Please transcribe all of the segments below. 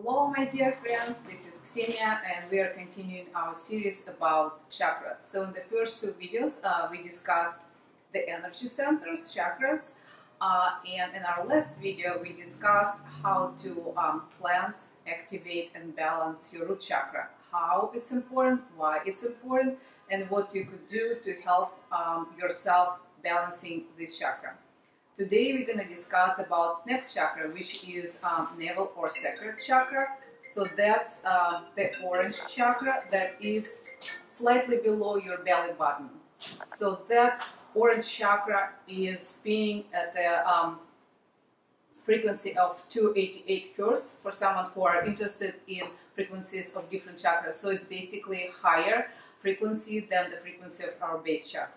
Hello my dear friends, this is Ksenia and we are continuing our series about chakras. So in the first two videos we discussed the energy centers, chakras, and in our last video we discussed how to cleanse, activate and balance your root chakra. How it's important, why it's important, and what you could do to help yourself balancing this chakra. Today we're going to discuss about next chakra, which is navel or sacral chakra. So that's the orange chakra that is slightly below your belly button. So that orange chakra is spinning at the frequency of 288 Hz for someone who are interested in frequencies of different chakras. So it's basically higher frequency than the frequency of our base chakra.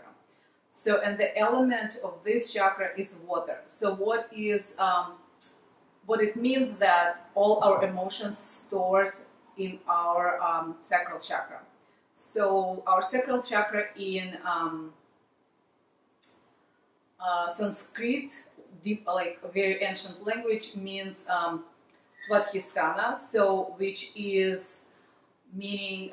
So, and the element of this chakra is water. So what it means that all our emotions stored in our sacral chakra. So our sacral chakra in Sanskrit, like a very ancient language, means Svadhisthana, so which is meaning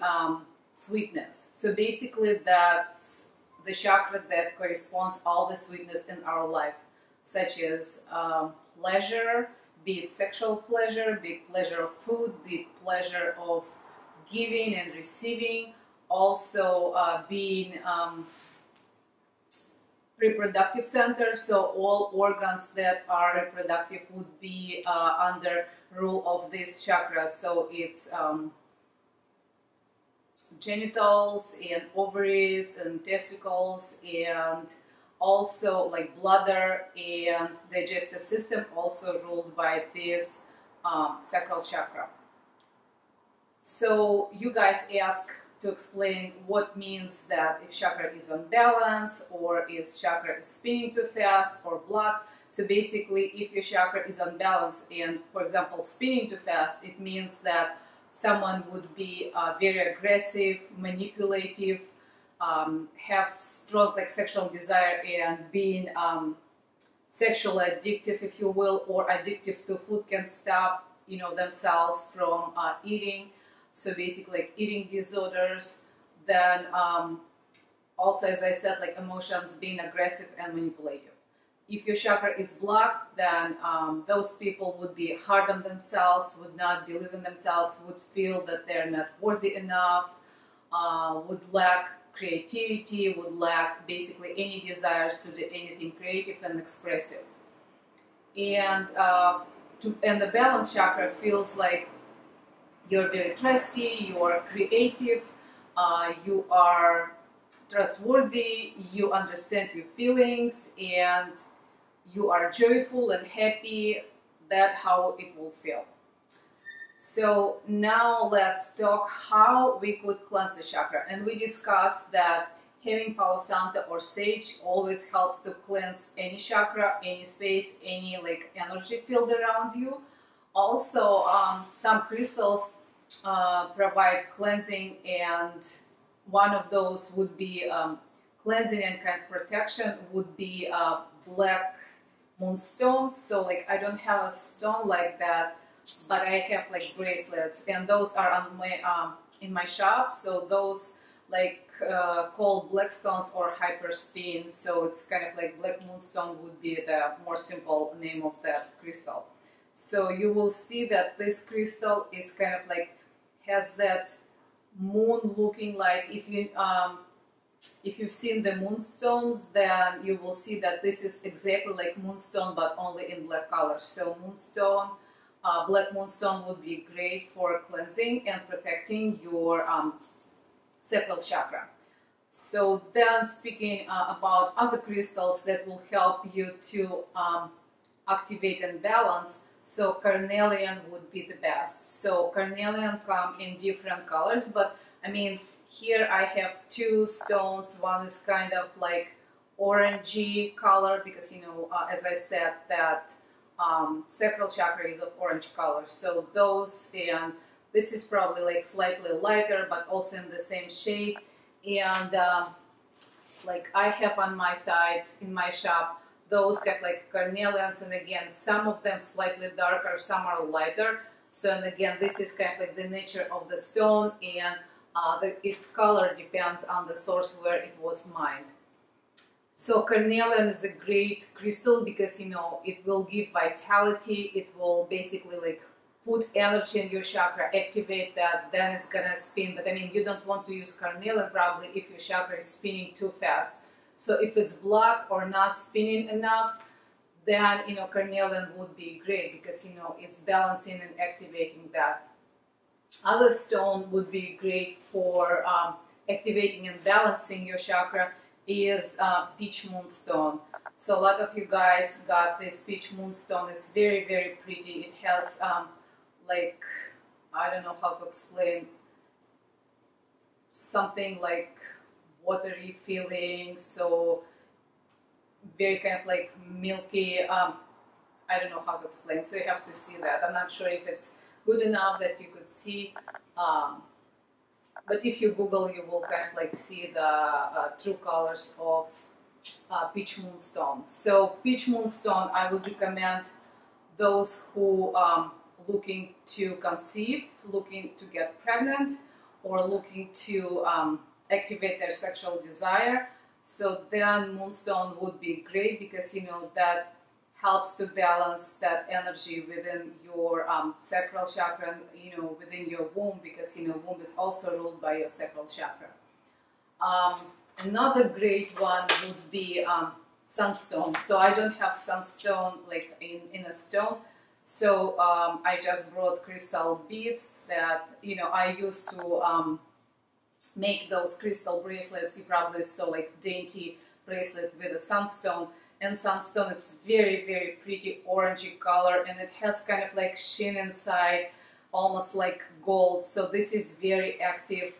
sweetness. So basically that's the chakra that corresponds all the sweetness in our life, such as pleasure, be it sexual pleasure, be it pleasure of food, be it pleasure of giving and receiving, also being reproductive center, so all organs that are reproductive would be under rule of this chakra. So it's genitals and ovaries and testicles, and also like bladder and digestive system also ruled by this sacral chakra. So you guys ask to explain what means that if chakra is unbalanced or if chakra is spinning too fast or blocked. So basically if your chakra is unbalanced and, for example, spinning too fast, it means that someone would be very aggressive, manipulative, have strong like sexual desire and being sexually addictive, if you will, or addictive to food, can stop themselves from eating. So basically like eating disorders. Then also, as I said, like emotions, being aggressive and manipulative. If your chakra is blocked, then those people would be hard on themselves, would not believe in themselves, would feel that they're not worthy enough, would lack creativity, would lack basically any desires to do anything creative and expressive. And the balance chakra feels like you're very trusty, you are creative, you are trustworthy, you understand your feelings, and you are joyful and happy. That's how it will feel. So now let's talk how we could cleanse the chakra. And we discussed that having Palo Santo or sage always helps to cleanse any chakra, any space, any like energy field around you. Also, some crystals provide cleansing, and one of those would be cleansing and kind of protection would be black moonstone. So like I don't have a stone like that, but I have like bracelets, and those are on my in my shop. So those like called black stones or hyperstein. So it's kind of like black moonstone would be the more simple name of that crystal. So you will see that this crystal is kind of like has that moon looking like, if you've seen the moonstones, then you will see that this is exactly like moonstone but only in black color. So moonstone, black moonstone would be great for cleansing and protecting your sacral chakra. So then speaking about other crystals that will help you to activate and balance, so carnelian would be the best. So carnelian come in different colors, but I mean here I have two stones. One is kind of like orangey color because as I said that sacral chakra is of orange color. So those, and this is probably like slightly lighter but also in the same shade. And like I have on my side in my shop those have like carnelians, and again some of them slightly darker, some are lighter. So, and again, this is kind of like the nature of the stone, and its color depends on the source where it was mined. So carnelian is a great crystal because, you know, it will give vitality. It will basically like put energy in your chakra, activate that, then it's gonna spin. But I mean, you don't want to use carnelian probably if your chakra is spinning too fast. So if it's blocked or not spinning enough, then, you know, carnelian would be great because, you know, it's balancing and activating that. Other stone would be great for activating and balancing your chakra is peach moonstone. So a lot of you guys got this peach moonstone. It's very, very pretty. It has like, I don't know how to explain, something like watery feeling, so very kind of like milky, I don't know how to explain, so you have to see that. I'm not sure if it's good enough that you could see, but if you Google, you will kind of like see the true colors of peach moonstone. So peach moonstone, I would recommend those who looking to conceive, looking to get pregnant, or looking to activate their sexual desire. So then moonstone would be great because, you know, that helps to balance that energy within your sacral chakra, and, you know, within your womb, because, you know, womb is also ruled by your sacral chakra. Another great one would be sunstone. So I don't have sunstone like in a stone, so I just brought crystal beads that, you know, I used to make those crystal bracelets. You probably saw like dainty bracelet with a sunstone. And sunstone, it's very, very pretty orangey color, and it has kind of like sheen inside, almost like gold. So this is very active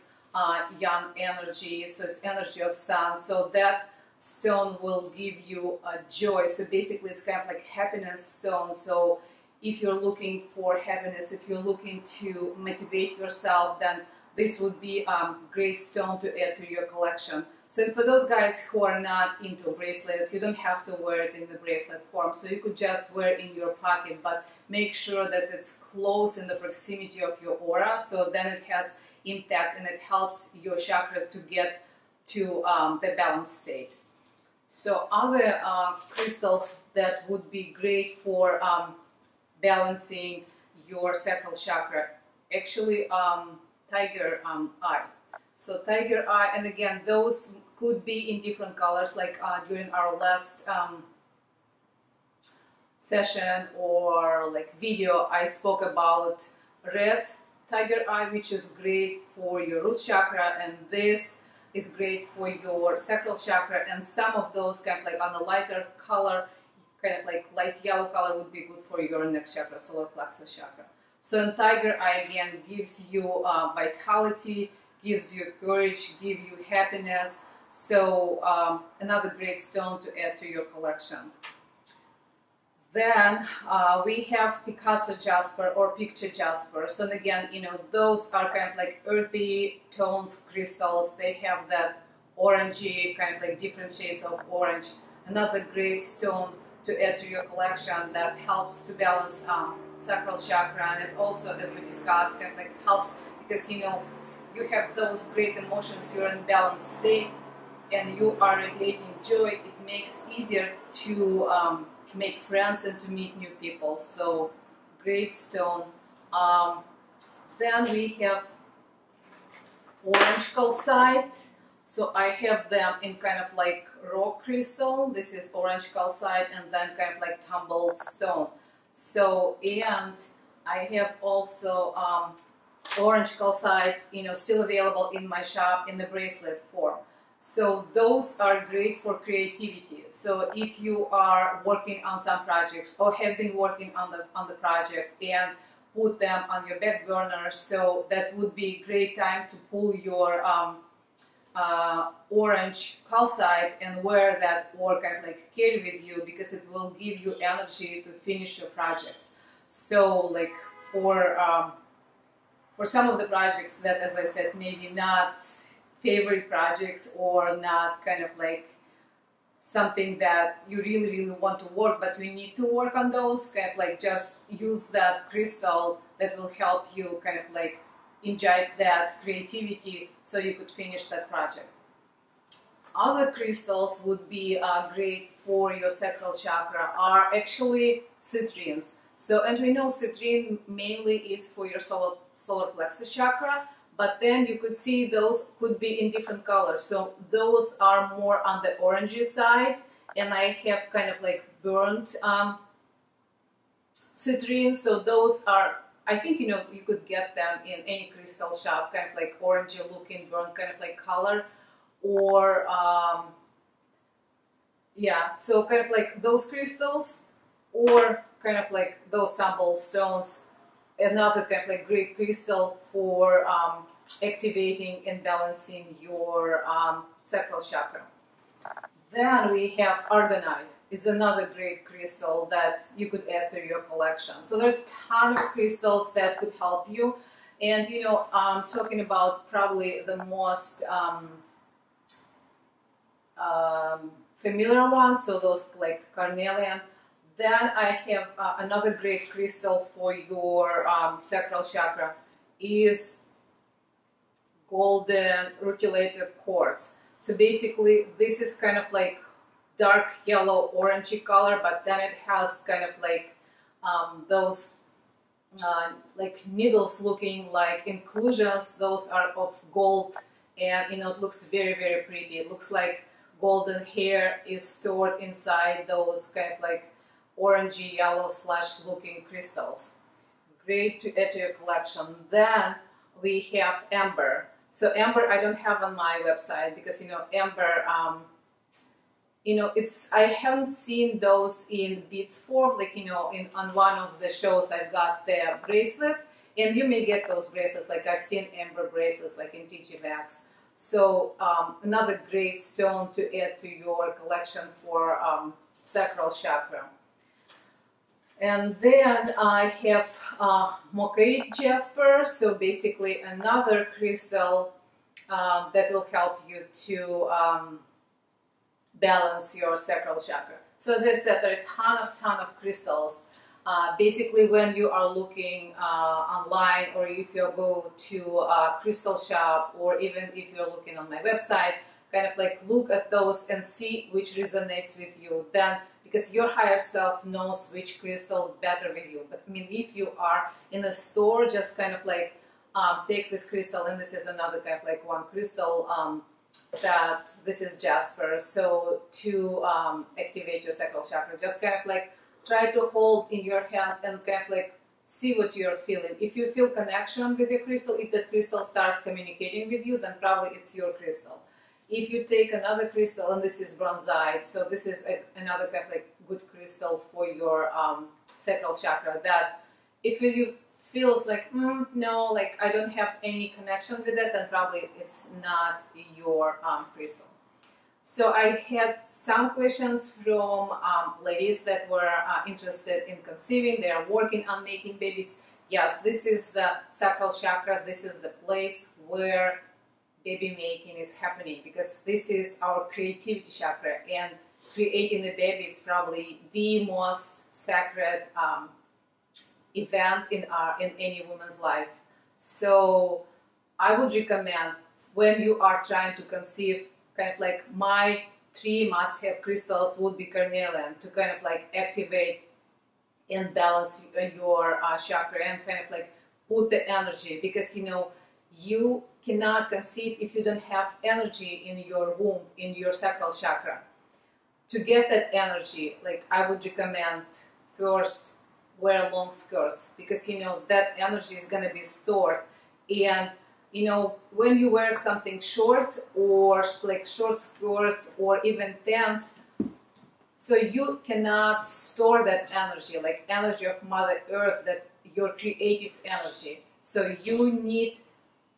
yang energy, so it's energy of sun. So that stone will give you joy. So basically it's kind of like happiness stone. So if you're looking for happiness, if you're looking to motivate yourself, then this would be a great stone to add to your collection. So for those guys who are not into bracelets, you don't have to wear it in the bracelet form. So you could just wear it in your pocket, but make sure that it's close in the proximity of your aura, so then it has impact and it helps your chakra to get to the balanced state. So other crystals that would be great for balancing your sacral chakra, actually tiger eye. So tiger eye, and again, those could be in different colors, like during our last session or like video, I spoke about red tiger eye, which is great for your root chakra, and this is great for your sacral chakra, and some of those kind of like on the lighter color, kind of like light yellow color, would be good for your next chakra, solar plexus chakra. So in tiger eye, again, gives you vitality, gives you courage, gives you happiness. So another great stone to add to your collection. Then we have Picasso Jasper or Picture Jasper. So again, you know, those are kind of like earthy tones crystals. They have that orangey, kind of like different shades of orange. Another great stone to add to your collection that helps to balance sacral chakra, and it also, as we discussed, kind of like helps because, you know, you have those great emotions, you're in balanced state, and you are radiating joy. It makes easier to make friends and to meet new people. So great stone. Then we have orange calcite. So I have them in kind of like rock crystal. This is orange calcite, and then kind of like tumbled stone. So, and I have also orange calcite, you know, still available in my shop in the bracelet form. So those are great for creativity. So if you are working on some projects or have been working on the project and put them on your back burner, so that would be a great time to pull your orange calcite and wear that, or kind of like carry with you, because it will give you energy to finish your projects. So like for some of the projects that, as I said, maybe not favorite projects or not kind of like something that you really want to work, but you need to work on those, kind of like just use that crystal that will help you kind of like inject that creativity so you could finish that project. Other crystals would be great for your sacral chakra are actually citrines. So, and we know citrine mainly is for your solar plexus chakra, but then you could see those could be in different colors. So those are more on the orangey side, and I have kind of like burnt citrine. So those are, I think, you know, you could get them in any crystal shop, kind of like orangey looking burnt kind of like color, or yeah, so kind of like those crystals, or kind of like those tumble stones. Another kind of like great crystal for activating and balancing your sacral chakra. Then we have argonite. Is another great crystal that you could add to your collection. So there's a ton of crystals that could help you. And you know, talking about probably the most familiar ones, so those like Carnelian. Then I have another great crystal for your sacral chakra is golden rutilated quartz. So basically this is kind of like dark yellow orangey color, but then it has kind of like those like needles looking like inclusions. Those are of gold, and you know, it looks very, very pretty. It looks like golden hair is stored inside those kind of like orangey yellow slash looking crystals. Great to add to your collection. Then we have amber. So amber I don't have on my website because, you know, amber, you know, it's, I haven't seen those in beads form, like, you know, on one of the shows I've got the bracelet, and you may get those bracelets, like I've seen amber bracelets like in TG Maxx. So another great stone to add to your collection for sacral chakra. And then I have Mohini Jasper, so basically another crystal that will help you to balance your sacral chakra. So as I said, there are a ton of crystals. Basically, when you are looking online, or if you go to a crystal shop, or even if you're looking on my website, kind of like look at those and see which resonates with you. Then, because your higher self knows which crystal better with you. But I mean, if you are in a store, just kind of like take this crystal, and this is another kind of like one crystal that this is Jasper. So to activate your sacral chakra, just kind of like try to hold in your hand and kind of like see what you're feeling. If you feel connection with the crystal, if the crystal starts communicating with you, then probably it's your crystal. If you take another crystal, and this is bronzite, so this is another kind of like good crystal for your sacral chakra, that if you feels like, no, like I don't have any connection with it, then probably it's not your crystal. So I had some questions from ladies that were interested in conceiving. They are working on making babies. Yes, this is the sacral chakra. This is the place where baby making is happening, because this is our creativity chakra, and creating a baby is probably the most sacred event in any woman's life. So I would recommend, when you are trying to conceive, kind of like my 3 must-have crystals would be Carnelian, to kind of like activate and balance your chakra, and kind of like put the energy, because you know, you cannot conceive if you don't have energy in your womb, in your sacral chakra. To get that energy, like I would recommend first wear long skirts, because you know that energy is going to be stored. And you know, when you wear something short, or like short skirts, or even pants, so you cannot store that energy, like energy of Mother Earth, that your creative energy. So you need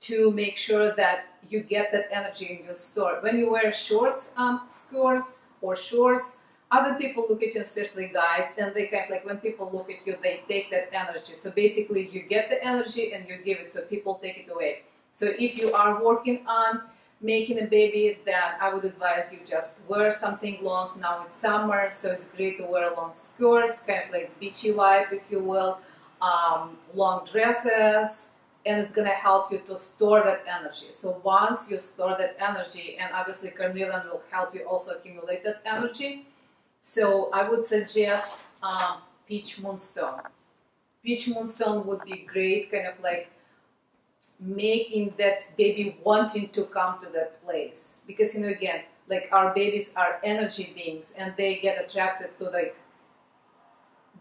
to make sure that you get that energy in your store. When you wear short skirts or shorts, other people look at you, especially guys, and they kind of like, when people look at you, they take that energy. So basically you get the energy and you give it, so people take it away. So if you are working on making a baby, then I would advise you just wear something long. Now it's summer, so it's great to wear long skirts, kind of like beachy vibe, if you will. long dresses, and it's going to help you to store that energy. So once you store that energy, and obviously Carnelian will help you also accumulate that energy. So I would suggest peach moonstone. Peach moonstone would be great, kind of like making that baby wanting to come to that place. Because, you know, again, like our babies are energy beings, and they get attracted to like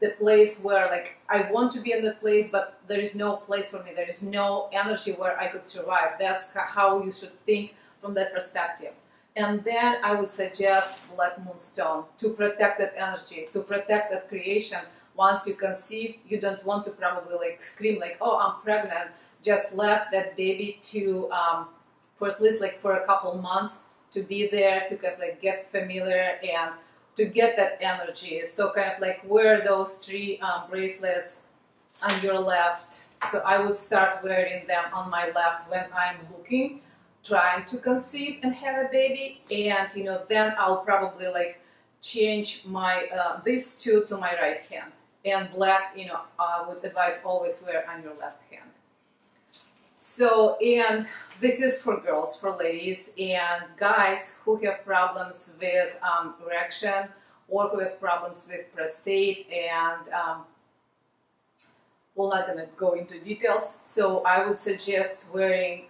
the place where like I want to be in that place, but there is no place for me. There is no energy where I could survive. That's how you should think from that perspective. And then I would suggest black moonstone to protect that energy, to protect that creation. Once you conceive, you don't want to probably like scream like, oh, I'm pregnant. Just let that baby to, for at least like for a couple months, to be there, to kind of like get familiar and to get that energy. So kind of like wear those 3 bracelets on your left. So I would start wearing them on my left when I'm looking, trying to conceive and have a baby. And, you know, then I'll probably like change my, these 2 to my right hand. And black, you know, I would advise always wear on your left hand. So, and this is for girls, for ladies, and guys who have problems with erection, or who has problems with prostate, and we're not going to go into details. So I would suggest wearing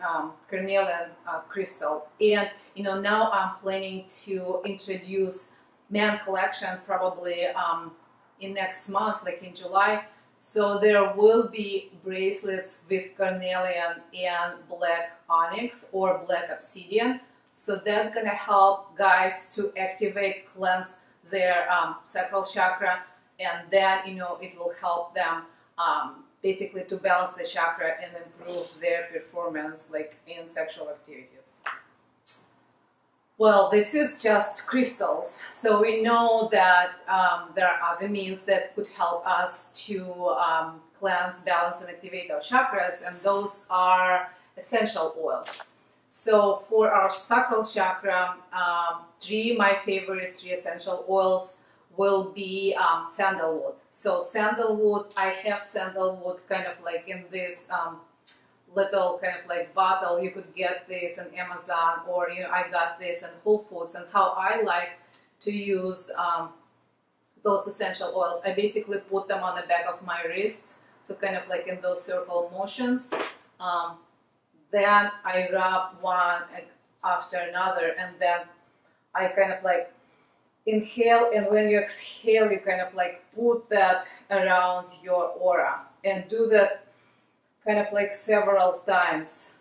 Carnelian crystal. And, you know, now I'm planning to introduce man collection probably in next month, like in July. So there will be bracelets with carnelian and black onyx or black obsidian. So that's going to help guys to activate, cleanse their sacral chakra, and then, you know, it will help them basically to balance the chakra and improve their performance like in sexual activities. Well, this is just crystals. So we know that there are other means that could help us to cleanse, balance, and activate our chakras, and those are essential oils. So for our sacral chakra, my favorite 3 essential oils will be sandalwood. So sandalwood, I have sandalwood kind of like in this little kind of like bottle. You could get this on Amazon, or, you know, I got this in Whole Foods. And how I like to use those essential oils, I basically put them on the back of my wrists, so kind of like in those circle motions. Then I rub one after another, and then I kind of like inhale, and when you exhale, you kind of like put that around your aura, and do that kind of like several times.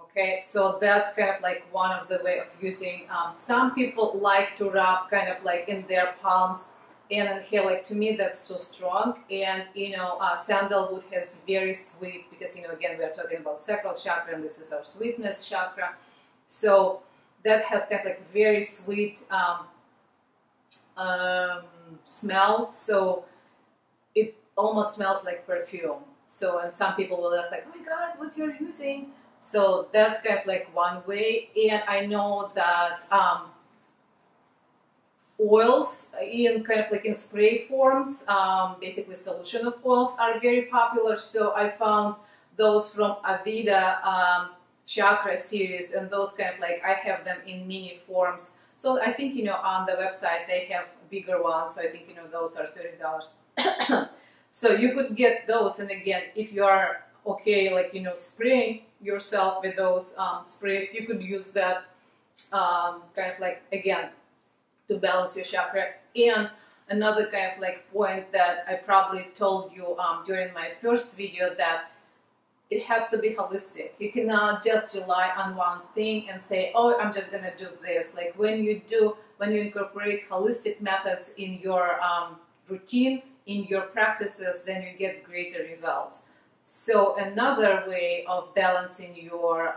Okay, so that's kind of like one of the way of using. Some people like to rub kind of like in their palms and inhale. Like, to me, that's so strong. And, you know, sandalwood has very sweet, because, you know, again, we are talking about sacral chakra, and this is our sweetness chakra. So that has kind of like very sweet smell. So it almost smells like perfume. So, and some people will ask like, oh my God, what you're using? So that's kind of like one way. And I know that oils in kind of like in spray forms, basically solution of oils, are very popular. So I found those from Avida Chakra series, and those kind of like, I have them in mini forms. So I think, you know, on the website they have bigger ones. So I think, you know, those are $30. So you could get those, and again, if you are okay, like, you know, spraying yourself with those sprays, you could use that kind of like, again, to balance your chakra. And another kind of like point that I probably told you during my first video, that it has to be holistic. You cannot just rely on one thing and say, oh, I'm just gonna do this. Like, when you incorporate holistic methods in your routine, in your practices, then you get greater results. So another way of balancing your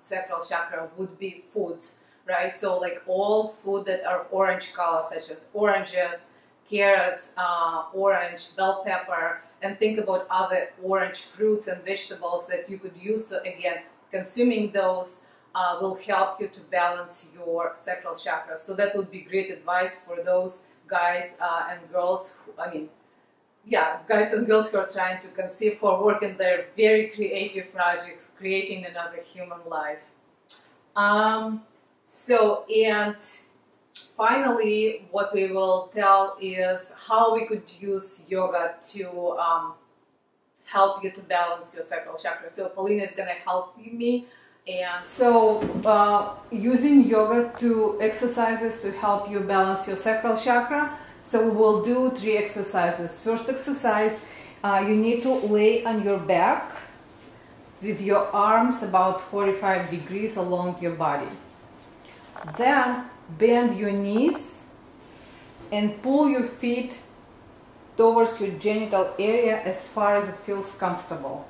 sacral chakra would be foods, right? So like all food that are orange color, such as oranges, carrots, orange, bell pepper, and think about other orange fruits and vegetables that you could use. So again, consuming those will help you to balance your sacral chakra. So that would be great advice for those guys and girls who, yeah, guys and girls who are trying to conceive, who are working their very creative projects, creating another human life. And finally, what we will tell is how we could use yoga to help you to balance your sacral chakra. So Paulina is going to help me. And so using yoga to exercises to help you balance your sacral chakra. So we will do 3 exercises. First exercise, you need to lay on your back with your arms about 45 degrees along your body. Then bend your knees and pull your feet towards your genital area as far as it feels comfortable.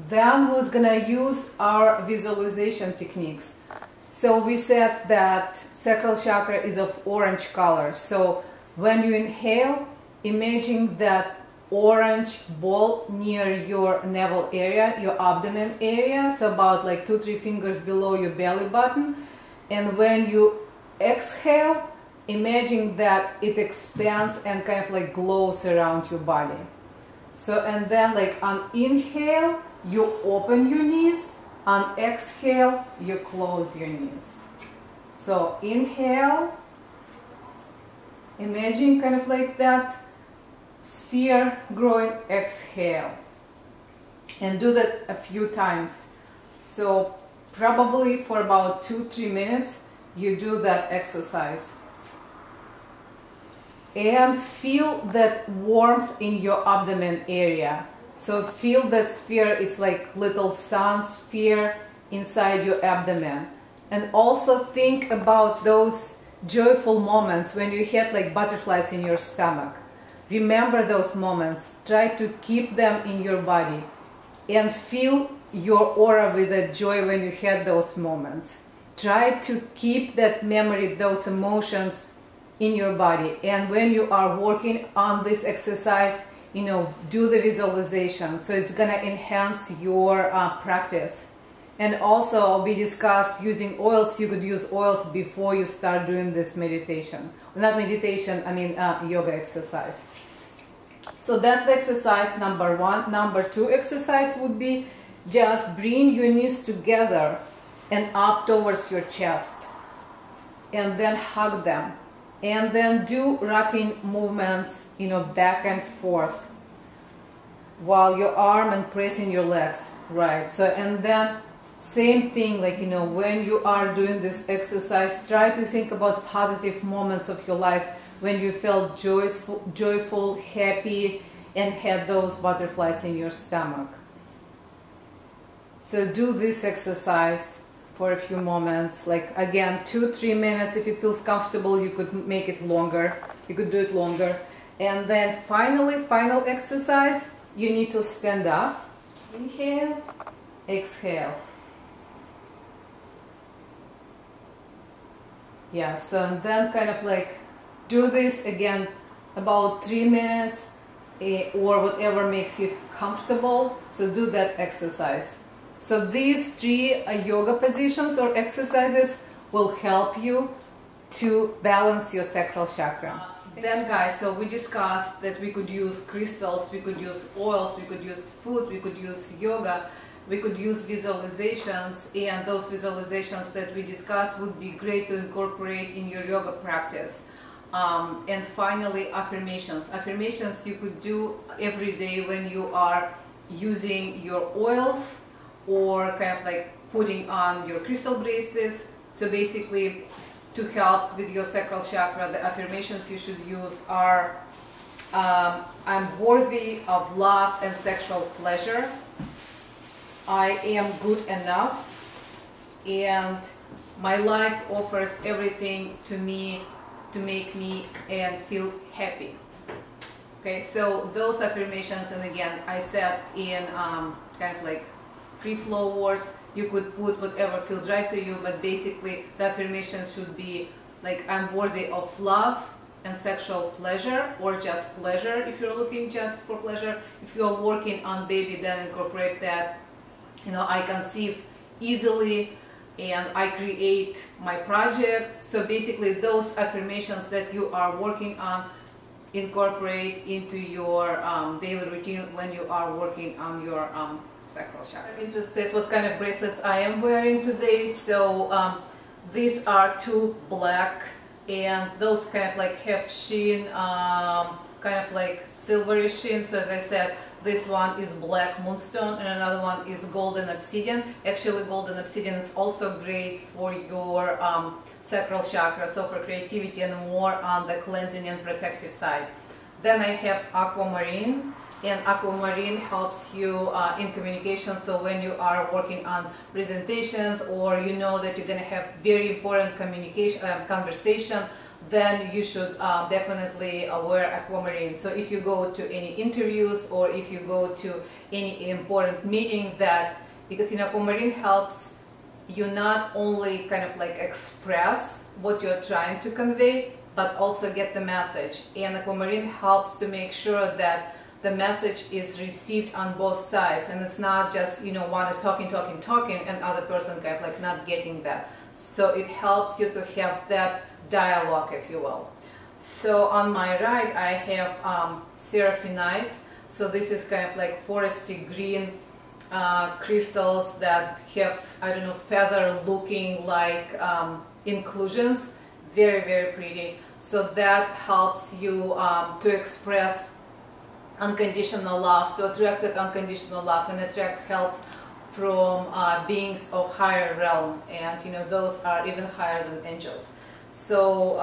Then we're gonna use our visualization techniques. So we said that sacral chakra is of orange color. So when you inhale, imagine that orange ball near your navel area, your abdomen area, so about like 2-3 fingers below your belly button. And when you exhale, imagine that it expands and kind of like glows around your body. So, and then like on inhale, you open your knees, on exhale, you close your knees. So inhale, imagine kind of like that sphere growing, exhale. And do that a few times. So probably for about 2-3 minutes, you do that exercise. And feel that warmth in your abdomen area. So feel that sphere, it's like little sun sphere inside your abdomen. And also think about those joyful moments when you had like butterflies in your stomach. Remember those moments. Try to keep them in your body. And feel your aura with that joy when you had those moments. Try to keep that memory, those emotions in your body. And when you are working on this exercise, you know, do the visualization. So it's gonna enhance your practice. And also we discussed using oils. You could use oils before you start doing this meditation. Not meditation, I mean yoga exercise. So that's the exercise number 1. Number 2 exercise would be just bring your knees together and up towards your chest. And then hug them. And then do rocking movements, you know, back and forth while your arm and pressing your legs, right? So, and then same thing, like, you know, when you are doing this exercise, try to think about positive moments of your life when you felt joyful, happy, and had those butterflies in your stomach. So do this exercise for a few moments, like again 2-3 minutes. If it feels comfortable, you could make it longer, you could do it longer. And then finally, final exercise, you need to stand up. Inhale, exhale. Yeah, so and then kind of like do this again about 3 minutes or whatever makes you comfortable. So do that exercise. So these 3 yoga positions or exercises will help you to balance your sacral chakra. Then guys, so we discussed that we could use crystals, we could use oils, we could use food, we could use yoga, we could use visualizations, and those visualizations that we discussed would be great to incorporate in your yoga practice. And finally, affirmations. Affirmations you could do every day when you are using your oils, or kind of like putting on your crystal bracelets. So basically, to help with your sacral chakra, the affirmations you should use are I'm worthy of love and sexual pleasure, I am good enough, and my life offers everything to me to make me and feel happy. Okay, so those affirmations, and again, I said in kind of like free flow words, you could put whatever feels right to you, but basically the affirmations should be like I'm worthy of love and sexual pleasure, or just pleasure if you're looking just for pleasure. If you're working on baby, then incorporate that. You know, I conceive easily and I create my project. So basically those affirmations that you are working on, incorporate into your daily routine when you are working on your sacral chakra. I'm interested what kind of bracelets I am wearing today. So these are two black, and those kind of like have sheen, kind of like silvery sheen. So as I said, this one is black moonstone and another one is golden obsidian. Actually, golden obsidian is also great for your sacral chakra, so for creativity and more on the cleansing and protective side. Then I have aquamarine, and aquamarine helps you in communication. So when you are working on presentations, or you know that you're going to have very important communication conversation, then you should definitely wear aquamarine. So if you go to any interviews or if you go to any important meeting, that, because aquamarine helps you not only kind of like express what you're trying to convey, but also get the message. And aquamarine helps to make sure that the message is received on both sides, and it's not just, one is talking and other person kind of like not getting that. So it helps you to have that dialogue, if you will. So on my right I have seraphinite. So this is kind of like foresty green crystals that have, I don't know, feather looking like inclusions. Very, very pretty. So that helps you to express unconditional love, to attract that unconditional love and attract help from beings of higher realm, and those are even higher than angels. So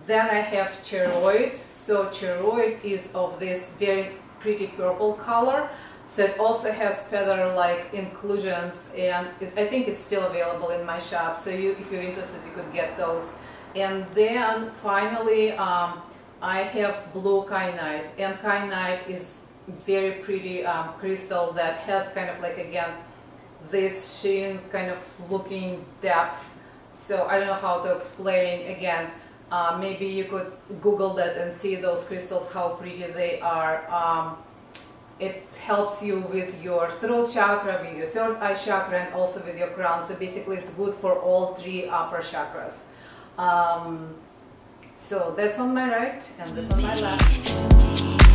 then I have cheiroid. So cheiroid is of this very pretty purple color. So it also has feather-like inclusions, and I think it's still available in my shop. So if you're interested, you could get those. And then finally, I have blue kyanite, and kyanite is very pretty crystal that has kind of like, again, this sheen kind of looking depth. So I don't know how to explain. Again, maybe you could Google that and see those crystals, how pretty they are. It helps you with your throat chakra, with your third eye chakra, and also with your crown. So basically it's good for all three upper chakras. So that's on my right and that's on my left.